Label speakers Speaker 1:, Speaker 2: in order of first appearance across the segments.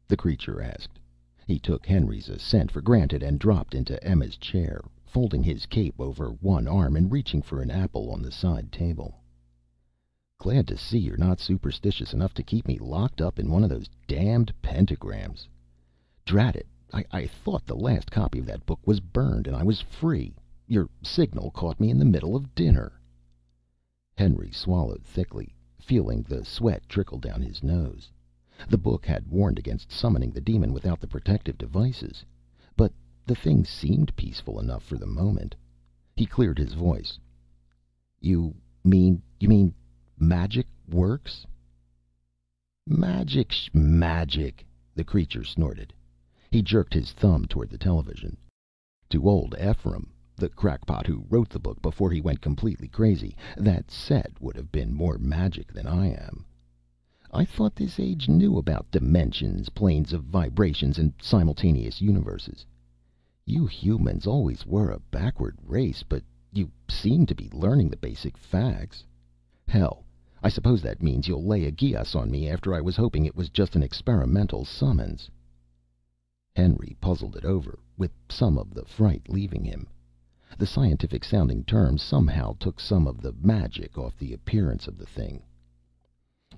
Speaker 1: the creature asked. He took Henry's assent for granted and dropped into Emma's chair, folding his cape over one arm and reaching for an apple on the side table. Glad to see you're not superstitious enough to keep me locked up in one of those damned pentagrams. Drat it, I thought the last copy of that book was burned and I was free. Your signal caught me in the middle of dinner. Henry swallowed thickly, feeling the sweat trickle down his nose. The book had warned against summoning the demon without the protective devices. But the thing seemed peaceful enough for the moment. He cleared his voice. You mean magic works?" Magic, the creature snorted. He jerked his thumb toward the television. To old Ephraim, the crackpot who wrote the book before he went completely crazy, that set would have been more magic than I am. I thought this age knew about dimensions, planes of vibrations, and simultaneous universes. You humans always were a backward race, but you seem to be learning the basic facts. Hell, I suppose that means you'll lay a geas on me after I was hoping it was just an experimental summons. Henry puzzled it over, with some of the fright leaving him. The scientific-sounding terms somehow took some of the magic off the appearance of the thing.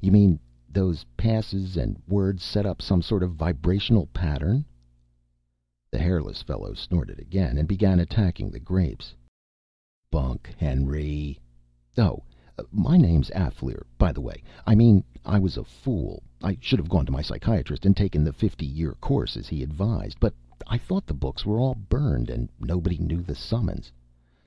Speaker 1: You mean those passes and words set up some sort of vibrational pattern? The hairless fellow snorted again and began attacking the grapes. Bunk, Henry. Oh, my name's Afflear, by the way. I was a fool. I should have gone to my psychiatrist and taken the 50-year course as he advised, but I thought the books were all burned and nobody knew the summons.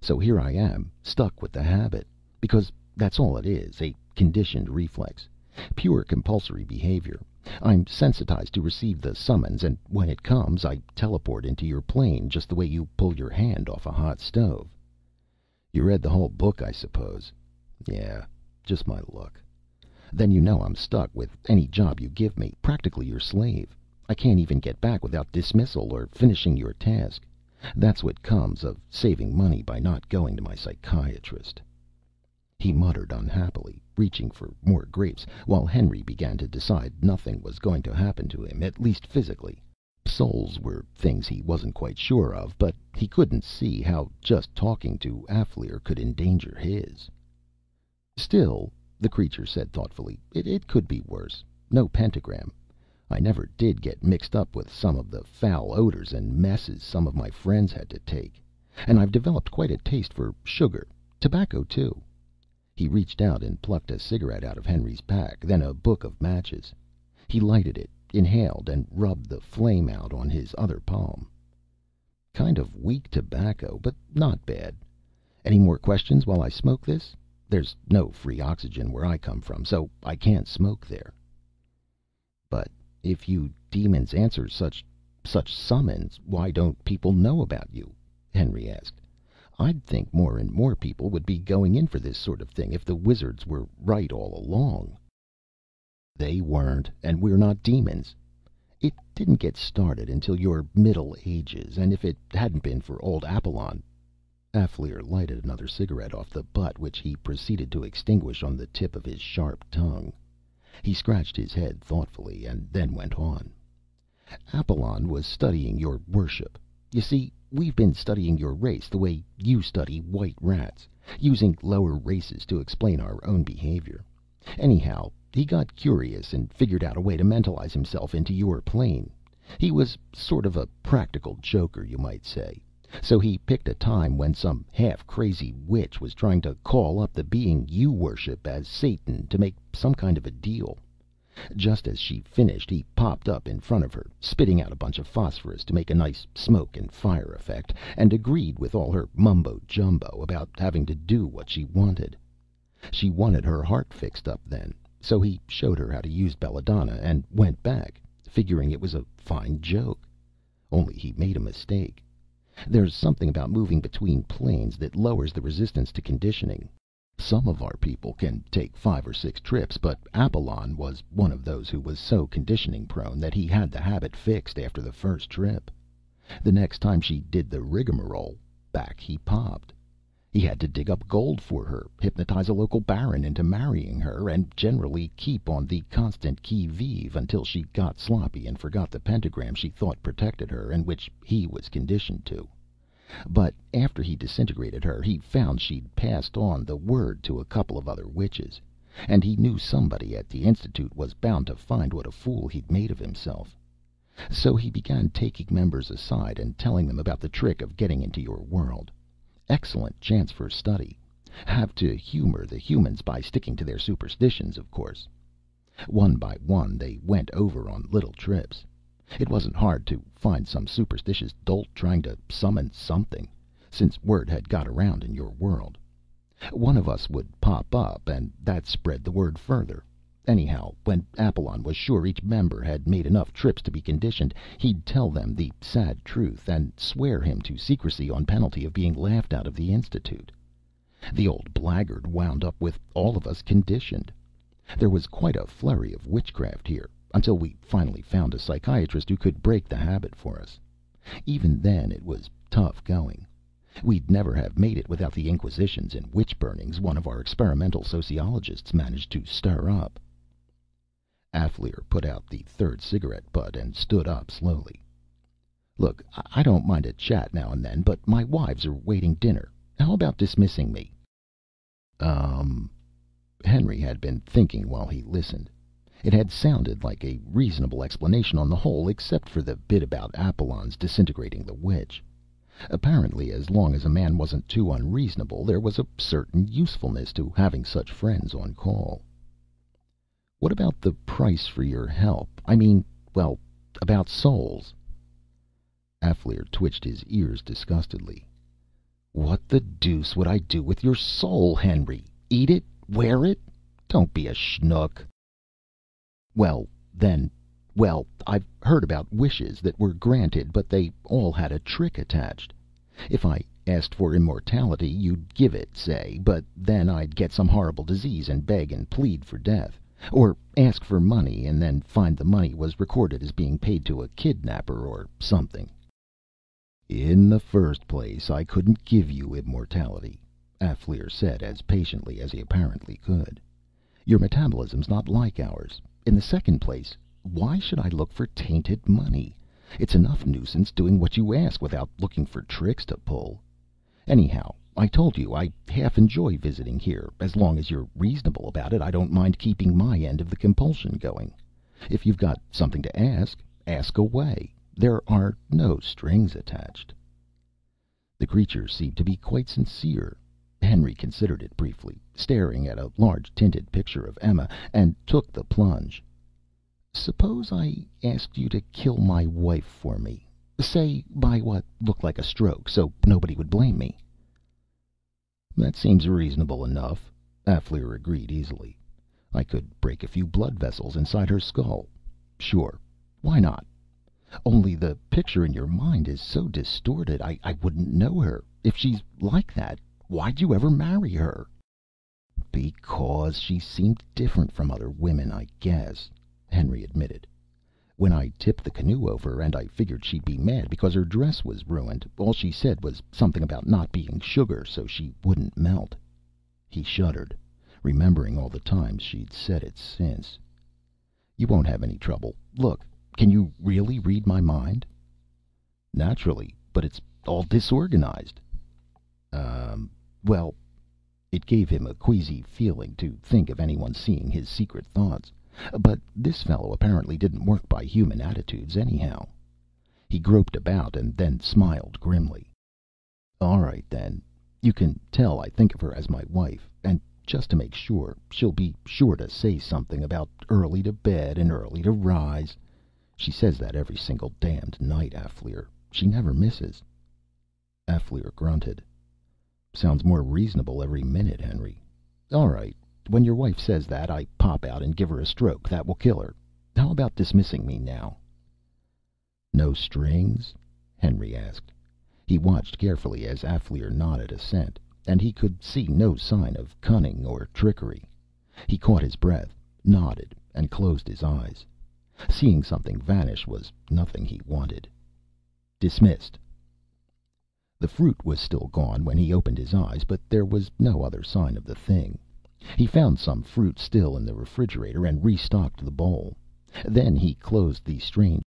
Speaker 1: So here I am, stuck with the habit. Because that's all it is, a conditioned reflex. Pure compulsory behavior. I'm sensitized to receive the summons, and when it comes, I teleport into your plane just the way you pull your hand off a hot stove. You read the whole book, I suppose. Yeah, just my luck. Then you know I'm stuck with any job you give me, practically your slave. I can't even get back without dismissal or finishing your task. That's what comes of saving money by not going to my psychiatrist. He muttered unhappily, reaching for more grapes, while Henry began to decide nothing was going to happen to him, at least physically. Souls were things he wasn't quite sure of, but he couldn't see how just talking to Afflear could endanger his. Still, the creature said thoughtfully, it could be worse. No pentagram. I never did get mixed up with some of the foul odors and messes some of my friends had to take. And I've developed quite a taste for sugar. Tobacco, too. He reached out and plucked a cigarette out of Henry's pack, then a book of matches. He lighted it, inhaled, and rubbed the flame out on his other palm. Kind of weak tobacco, but not bad. Any more questions while I smoke this? There's no free oxygen where I come from, so I can't smoke there. But if you demons answer such summons, why don't people know about you? Henry asked. I'd think more and more people would be going in for this sort of thing if the wizards were right all along. They weren't, and we're not demons. It didn't get started until your Middle Ages, and if it hadn't been for old Apollon... Afflear lighted another cigarette off the butt, which he proceeded to extinguish on the tip of his sharp tongue. He scratched his head thoughtfully and then went on. Apollon was studying your worship. You see, we've been studying your race the way you study white rats, using lower races to explain our own behavior. Anyhow, he got curious and figured out a way to mentalize himself into your plane. He was sort of a practical joker, you might say. So he picked a time when some half-crazy witch was trying to call up the being you worship as Satan to make some kind of a deal. Just as she finished, he popped up in front of her, spitting out a bunch of phosphorus to make a nice smoke and fire effect, and agreed with all her mumbo-jumbo about having to do what she wanted. She wanted her heart fixed up then, so he showed her how to use belladonna and went back, figuring it was a fine joke. Only he made a mistake. There's something about moving between planes that lowers the resistance to conditioning. Some of our people can take 5 or 6 trips, but Apollon was one of those who was so conditioning prone that he had the habit fixed after the first trip. The next time she did the rigmarole, back he popped. He had to dig up gold for her, hypnotize a local baron into marrying her, and generally keep on the constant qui vive until she got sloppy and forgot the pentagram she thought protected her and which he was conditioned to. But after he disintegrated her, he found she'd passed on the word to a couple of other witches, and he knew somebody at the Institute was bound to find what a fool he'd made of himself. So he began taking members aside and telling them about the trick of getting into your world. Excellent chance for study. Have to humor the humans by sticking to their superstitions, of course. One by one they went over on little trips. It wasn't hard to find some superstitious dolt trying to summon something, since word had got around in your world. One of us would pop up, and that spread the word further. Anyhow, when Apollon was sure each member had made enough trips to be conditioned, he'd tell them the sad truth and swear him to secrecy on penalty of being laughed out of the Institute. The old blackguard wound up with all of us conditioned. There was quite a flurry of witchcraft here, until we finally found a psychiatrist who could break the habit for us. Even then it was tough going. We'd never have made it without the inquisitions and witch burnings one of our experimental sociologists managed to stir up. Afflear put out the third cigarette butt and stood up slowly. Look, I don't mind a chat now and then, but my wives are waiting dinner. How about dismissing me? Henry had been thinking while he listened. It had sounded like a reasonable explanation on the whole, except for the bit about Apollon's disintegrating the witch. Apparently, as long as a man wasn't too unreasonable, there was a certain usefulness to having such friends on call. What about the price for your help? I mean, well, about souls. Afflear twitched his ears disgustedly. What the deuce would I do with your soul, Henry? Eat it? Wear it? Don't be a schnook. Well, I've heard about wishes that were granted, but they all had a trick attached. If I asked for immortality, you'd give it, say, but then I'd get some horrible disease and beg and plead for death. Or ask for money and then find the money was recorded as being paid to a kidnapper or something. In the first place, I couldn't give you immortality, Afflear said as patiently as he apparently could. Your metabolism's not like ours. In the second place, why should I look for tainted money? It's enough nuisance doing what you ask without looking for tricks to pull. Anyhow, I told you I half enjoy visiting here. As long as you're reasonable about it, I don't mind keeping my end of the compulsion going. If you've got something to ask, ask away. There are no strings attached. The creature seemed to be quite sincere. Henry considered it briefly, staring at a large tinted picture of Emma, and took the plunge. Suppose I asked you to kill my wife for me, say by what looked like a stroke, so nobody would blame me. That seems reasonable enough, Afflear agreed easily. I could break a few blood vessels inside her skull. Sure, why not? Only the picture in your mind is so distorted, I wouldn't know her. If she's like that, why'd you ever marry her? Because she seemed different from other women, I guess, Henry admitted. When I tipped the canoe over, and I figured she'd be mad because her dress was ruined, all she said was something about not being sugar so she wouldn't melt. He shuddered, remembering all the times she'd said it since. You won't have any trouble. Look, can you really read my mind? Naturally, but it's all disorganized. Well, it gave him a queasy feeling to think of anyone seeing his secret thoughts. But this fellow apparently didn't work by human attitudes anyhow. He groped about and then smiled grimly. All right, then. You can tell I think of her as my wife, and just to make sure, she'll be sure to say something about early to bed and early to rise. She says that every single damned night, Afflear. She never misses. Afflear grunted. Sounds more reasonable every minute, Henry. All right. When your wife says that, I pop out and give her a stroke. That will kill her. How about dismissing me now? No strings? Henry asked. He watched carefully as Afflear nodded assent, and he could see no sign of cunning or trickery. He caught his breath, nodded, and closed his eyes. Seeing something vanish was nothing he wanted. Dismissed. The fruit was still gone when he opened his eyes, but there was no other sign of the thing. He found some fruit still in the refrigerator and restocked the bowl. Then he closed the strange